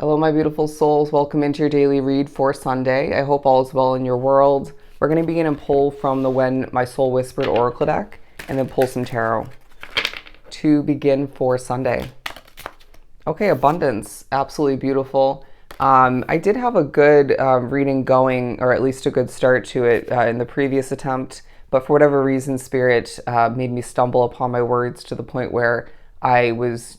Hello, my beautiful souls. Welcome into your daily read for Sunday. I hope all is well in your world. We're going to begin and pull from the When My Soul Whispered Oracle deck and then pull some tarot to begin for Sunday. Okay, abundance. Absolutely beautiful. I did have a good reading going, or at least a good start to it in the previous attempt, but for whatever reason, Spirit made me stumble upon my words to the point where I was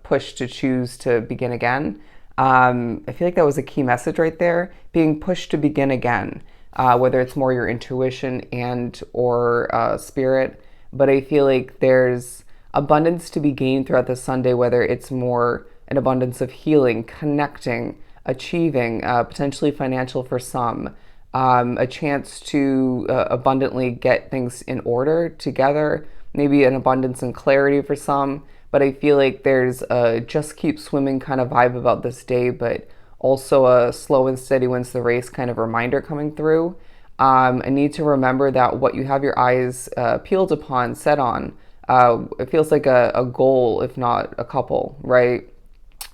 pushed to choose to begin again. I feel like that was a key message right there, being pushed to begin again, whether it's more your intuition and or spirit. But I feel like there's abundance to be gained throughout the Sunday, whether it's more an abundance of healing, connecting, achieving, potentially financial for some, a chance to abundantly get things in order together, maybe an abundance and clarity for some. But I feel like there's a just keep swimming kind of vibe about this day, but also a slow and steady wins the race kind of reminder coming through. A need to remember that what you have your eyes peeled upon, set on, it feels like a goal, if not a couple, right?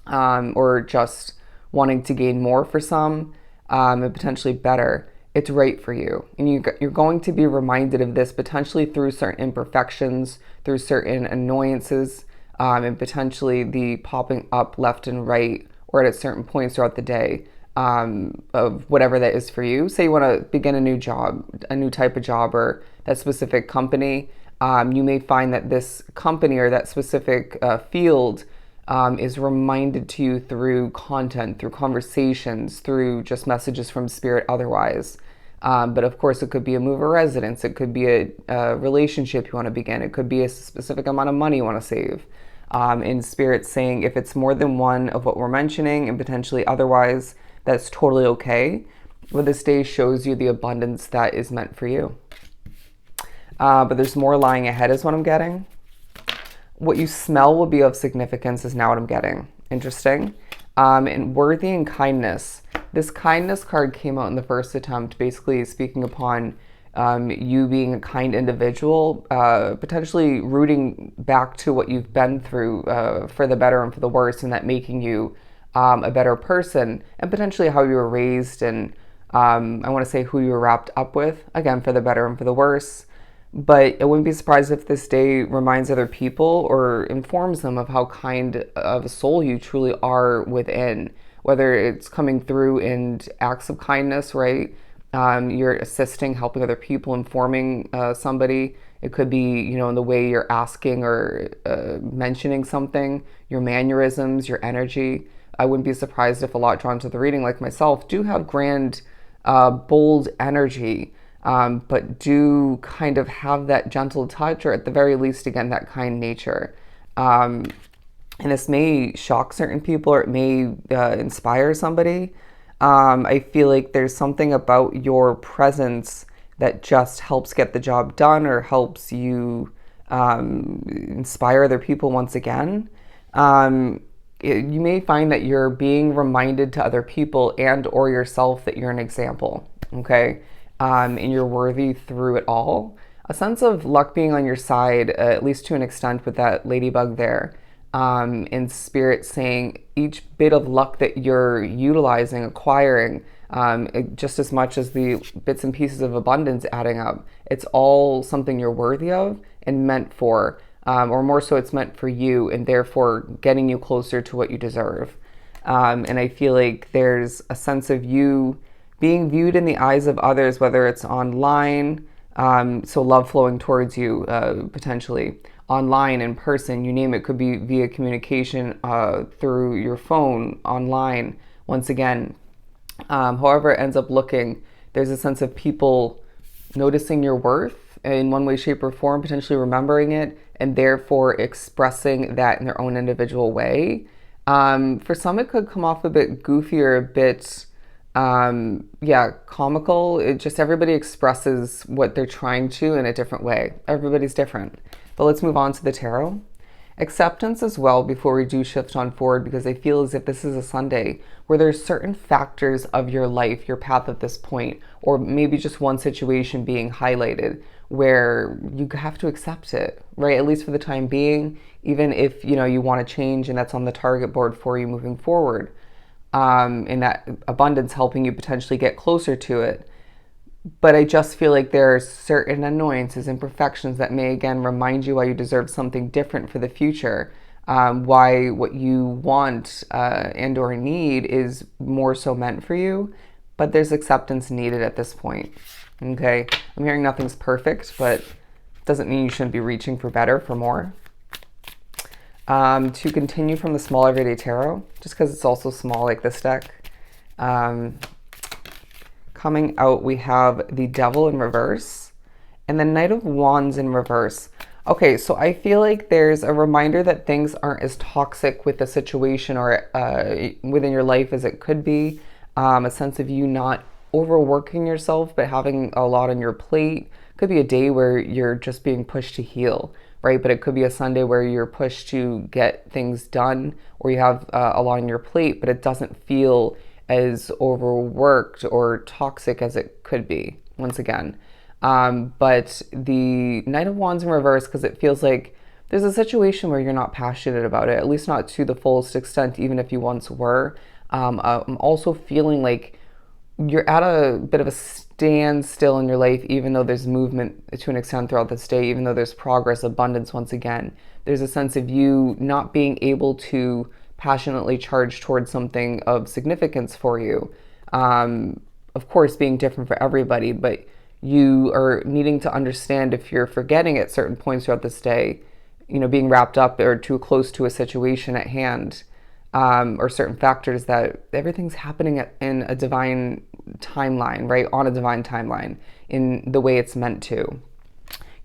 Or just wanting to gain more for some and potentially better. It's right for you. And you're going to be reminded of this potentially through certain imperfections, through certain annoyances, and potentially the popping up left and right or at certain points throughout the day of whatever that is for you. Say you want to begin a new job, a new type of job, or that specific company. You may find that this company or that specific field is reminded to you through content, through conversations, through just messages from spirit otherwise. But of course, it could be a move of residence. It could be a relationship you want to begin. It could be a specific amount of money you want to save. In spirit saying if it's more than one of what we're mentioning and potentially otherwise, that's totally okay. But this day shows you the abundance that is meant for you. But there's more lying ahead is what I'm getting. What you smell will be of significance is now what I'm getting. Interesting. And worthy and kindness. This kindness card came out in the first attempt, basically speaking upon you being a kind individual, potentially rooting back to what you've been through for the better and for the worse, and that making you a better person, and potentially how you were raised, and I want to say who you were wrapped up with, again, for the better and for the worse. But I wouldn't be surprised if this day reminds other people or informs them of how kind of a soul you truly are within, whether it's coming through in acts of kindness, right? You're assisting, helping other people, informing somebody. It could be, in the way you're asking or mentioning something, your mannerisms, your energy. I wouldn't be surprised if a lot drawn to the reading, like myself, do have grand, bold energy, but do kind of have that gentle touch, or at the very least, again, that kind nature. And this may shock certain people, or it may inspire somebody. I feel like there's something about your presence that just helps get the job done or helps you inspire other people once again. You may find that you're being reminded to other people and or yourself that you're an example, okay? And you're worthy through it all. A sense of luck being on your side, at least to an extent with that ladybug there. In spirit saying each bit of luck that you're utilizing, acquiring, just as much as the bits and pieces of abundance adding up, it's all something you're worthy of and meant for, or more so it's meant for you and therefore getting you closer to what you deserve. And I feel like there's a sense of you being viewed in the eyes of others, whether it's online, so love flowing towards you, potentially online, in person, you name it. Could be via communication through your phone, online. Once again, however it ends up looking, there's a sense of people noticing your worth in one way, shape, or form, potentially remembering it, and therefore expressing that in their own individual way. For some, it could come off a bit goofy or a bit comical. It just, everybody expresses what they're trying to in a different way. Everybody's different. But let's move on to the tarot. Acceptance as well before we do shift on forward, because I feel as if this is a Sunday where there's certain factors of your life, your path at this point, or maybe just one situation being highlighted where you have to accept it, right? At least for the time being, even if, you want to change and that's on the target board for you moving forward. and that abundance helping you potentially get closer to it. But I just feel like there are certain annoyances, imperfections that may again remind you why you deserve something different for the future. Why what you want and or need is more so meant for you, but there's acceptance needed at this point. Okay, I'm hearing nothing's perfect, but doesn't mean you shouldn't be reaching for better, for more. To continue from the Small Everyday Tarot, just because it's also small like this deck. Coming out, we have the Devil in reverse and the Knight of Wands in reverse. Okay, so I feel like there's a reminder that things aren't as toxic with the situation or within your life as it could be. A sense of you not overworking yourself, but having a lot on your plate. Could be a day where you're just being pushed to heal, right? But it could be a Sunday where you're pushed to get things done, or you have a lot on your plate, but it doesn't feel as overworked or toxic as it could be, once again. But the Knight of Wands in reverse, because it feels like there's a situation where you're not passionate about it, at least not to the fullest extent, even if you once were. I'm also feeling like you're at a bit of a standstill in your life, even though there's movement to an extent throughout this day, even though there's progress, abundance once again. There's a sense of you not being able to passionately charge towards something of significance for you. Of course, being different for everybody, but you are needing to understand if you're forgetting at certain points throughout this day, you know, being wrapped up or too close to a situation at hand, or certain factors, that everything's happening in a divine timeline, right? On a divine timeline in the way it's meant to. You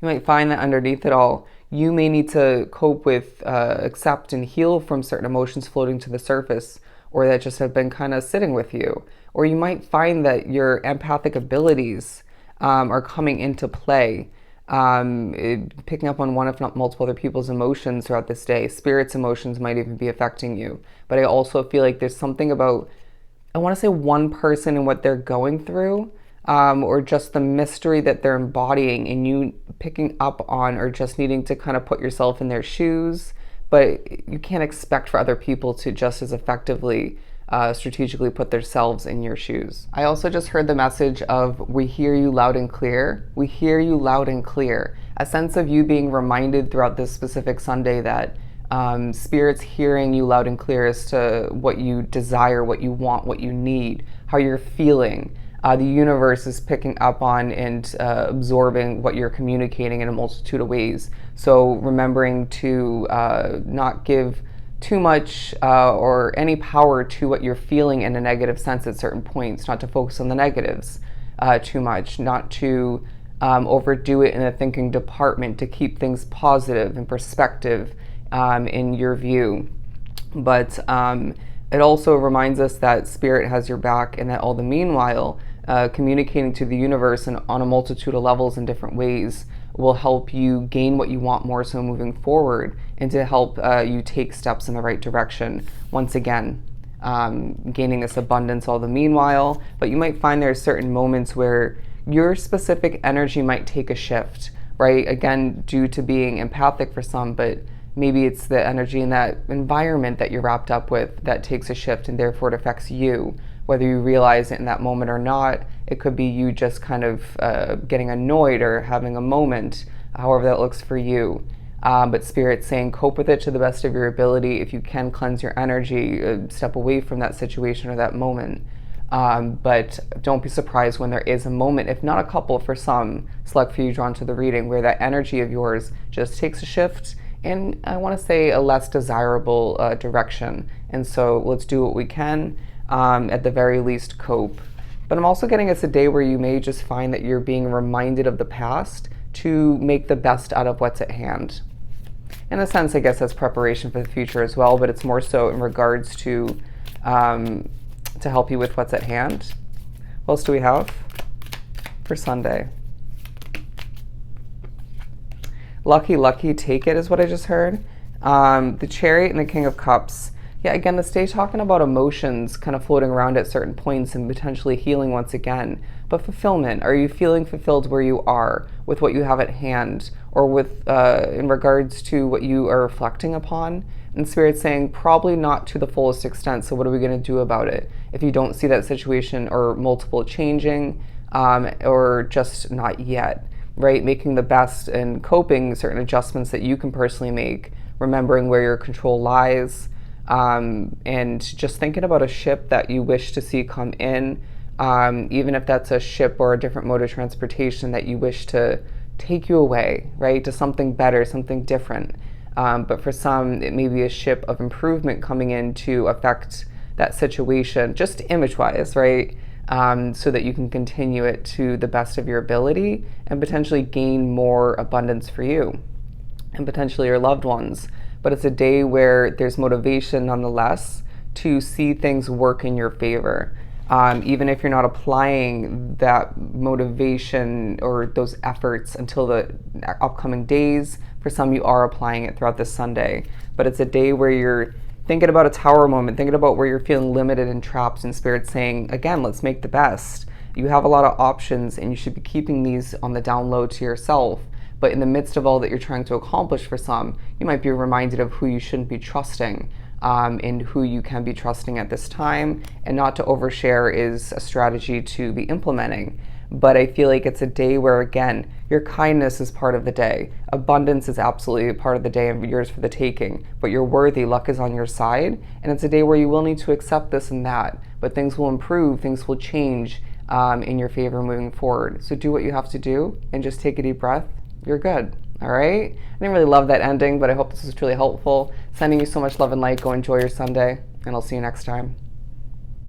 might find that underneath it all, you may need to cope with, accept and heal from certain emotions floating to the surface, or that just have been kind of sitting with you. Or you might find that your empathic abilities are coming into play, picking up on one, if not multiple other people's emotions throughout this day. Spirit's emotions might even be affecting you. But I also feel like there's something about, I want to say one person and what they're going through, or just the mystery that they're embodying, and you picking up on or just needing to kind of put yourself in their shoes. But you can't expect for other people to just as effectively strategically put themselves in your shoes. I also just heard the message of, we hear you loud and clear. We hear you loud and clear. A sense of you being reminded throughout this specific Sunday that Spirit's hearing you loud and clear as to what you desire, what you want, what you need, how you're feeling. The universe is picking up on and absorbing what you're communicating in a multitude of ways. So remembering to not give too much or any power to what you're feeling in a negative sense at certain points, not to focus on the negatives too much, not to overdo it in the thinking department, to keep things positive and perspective in your view. But it also reminds us that Spirit has your back, and that all the meanwhile, communicating to the universe and on a multitude of levels in different ways will help you gain what you want more so moving forward, and to help you take steps in the right direction once again, gaining this abundance all the meanwhile. But you might find there are certain moments where your specific energy might take a shift, right? Again, due to being empathic for some, but maybe it's the energy in that environment that you're wrapped up with that takes a shift, and therefore it affects you. Whether you realize it in that moment or not, it could be you just kind of getting annoyed or having a moment, however that looks for you. But Spirit's saying cope with it to the best of your ability. If you can cleanse your energy, step away from that situation or that moment. But don't be surprised when there is a moment, if not a couple for some select few drawn to the reading, where that energy of yours just takes a shift in, I want to say, a less desirable direction. And so let's do what we can, at the very least cope. But I'm also getting it's a day where you may just find that you're being reminded of the past to make the best out of what's at hand. In a sense, I guess that's preparation for the future as well, but it's more so in regards to help you with what's at hand. What else do we have for Sunday? Lucky, lucky, take it is what I just heard. The Chariot and the King of Cups. Yeah, again, this day talking about emotions kind of floating around at certain points and potentially healing once again. But fulfillment, are you feeling fulfilled where you are with what you have at hand, or with in regards to what you are reflecting upon? And Spirit's saying probably not to the fullest extent. So what are we going to do about it? If you don't see that situation or multiple changing, or just not yet, right? Making the best and coping certain adjustments that you can personally make, remembering where your control lies, and just thinking about a ship that you wish to see come in, even if that's a ship or a different mode of transportation that you wish to take you away, right, to something better, something different. But for some, it may be a ship of improvement coming in to affect that situation, just image-wise, right? So that you can continue it to the best of your ability and potentially gain more abundance for you and potentially your loved ones. But it's a day where there's motivation nonetheless to see things work in your favor. Even if you're not applying that motivation or those efforts until the upcoming days, for some you are applying it throughout this Sunday. But it's a day where you're thinking about a tower moment, thinking about where you're feeling limited and trapped, and Spirit saying, again, let's make the best. You have a lot of options and you should be keeping these on the down low to yourself. But in the midst of all that you're trying to accomplish for some, you might be reminded of who you shouldn't be trusting, and who you can be trusting at this time. And not to overshare is a strategy to be implementing. But I feel like it's a day where, again, your kindness is part of the day. Abundance is absolutely a part of the day and yours for the taking. But you're worthy, luck is on your side. And it's a day where you will need to accept this and that. But things will improve, things will change in your favor moving forward. So do what you have to do and just take a deep breath. You're good. All right? I didn't really love that ending, but I hope this was truly helpful. Sending you so much love and light. Go enjoy your Sunday, and I'll see you next time.